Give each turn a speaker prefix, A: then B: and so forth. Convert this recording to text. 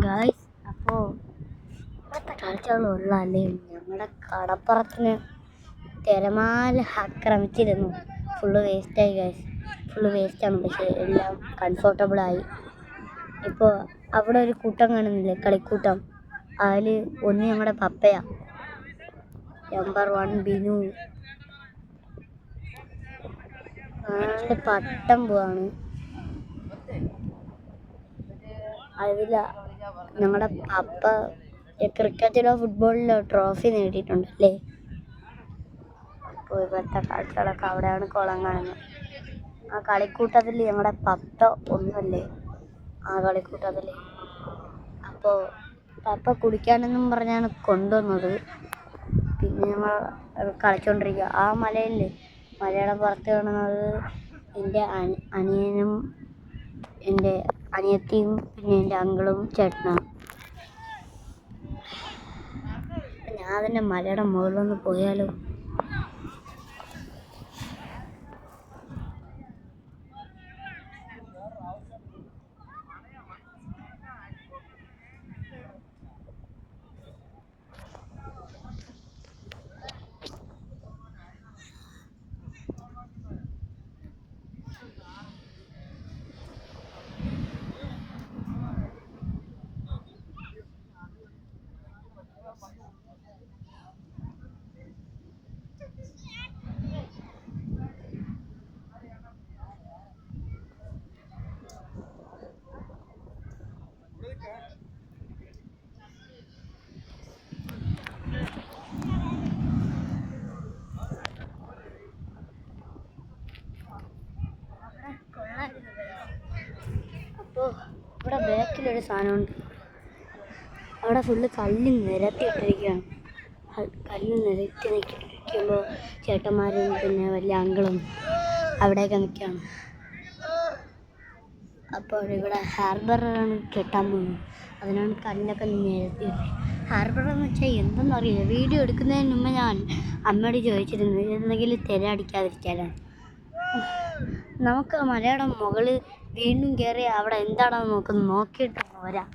A: Guys, അപ്പോൾ ഇപ്പോഴത്തെ കാഴ്ചകളുള്ളതല്ലേ. ഞങ്ങളുടെ കടപ്പുറത്തിന് തിരമാല ആക്രമിച്ചിരുന്നു. ഫുള്ള് വേസ്റ്റായി ഗായ്സ്, ഫുള്ള് വേസ്റ്റാണ്. പക്ഷേ എല്ലാം കംഫർട്ടബിളായി. ഇപ്പോൾ അവിടെ ഒരു കൂട്ടം കാണുന്നില്ലേ, കളിക്കൂട്ടം. അതിൽ ഒന്ന് ഞങ്ങളുടെ പപ്പയാ, നമ്പർ 1 ബിനു. ആളുടെ പട്ടം പോവാണ്. അതില ഞങ്ങളുടെ പപ്പ ക്രിക്കറ്റിലോ ഫുട്ബോളിലോ ട്രോഫി നേടിയിട്ടുണ്ടല്ലേ. അപ്പോൾ ഇവിടുത്തെ കാഴ്ചകളൊക്കെ അവിടെയാണ് കുളം കാണുന്നത്. ആ കളിക്കൂട്ടത്തിൽ ഞങ്ങളുടെ പപ്പ ഒന്നുമല്ലേ ആ കളിക്കൂട്ടത്തിൽ. അപ്പോൾ പപ്പ കുടിക്കാനെന്നും പറഞ്ഞാണ് കൊണ്ടുവന്നത്. പിന്നെ ഞങ്ങൾ കളിച്ചുകൊണ്ടിരിക്കുക. ആ മലയുടെ പുറത്ത് കാണുന്നത് എൻ്റെ അനിയനും എൻ്റെ അനിയത്തിയും പിന്നെ എൻ്റെ അങ്കിളും ചേട്ടനാണ്. ഞാൻ തന്നെ മലയുടെ മുകളിലൊന്ന് പോയാലോ? അപ്പോൾ ഇവിടെ ബാക്കിലൊരു സാധനമുണ്ട്. അവിടെ ഫുള്ള് കല്ല് നിരത്തിയിട്ടിരിക്കുകയാണ്. കല്ല് നിരത്തി നിൽക്കുമ്പോൾ ചേട്ടന്മാരും പിന്നെ വലിയ അങ്കിളും അവിടെയൊക്കെ നിൽക്കുകയാണ്. അപ്പോൾ ഇവിടെ ഹാർബറാണ് കെട്ടാൻ പോകുന്നത്. അതിനാണ് കല്ലൊക്കെ നിരത്തി. ഹാർബർ എന്ന് വെച്ചാൽ എന്തെന്നറിയില്ല. വീഡിയോ എടുക്കുന്നതിന് മുമ്പ് ഞാൻ അമ്മയോട് ചോദിച്ചിരുന്നു എന്തെങ്കിലും തിര അടിക്കാതിരിക്കാനാണ്. നമുക്ക് മലയുടെ മുകളിൽ വീണ്ടും കയറി അവിടെ എന്താണെന്ന് നോക്കിയിട്ട് വരാം.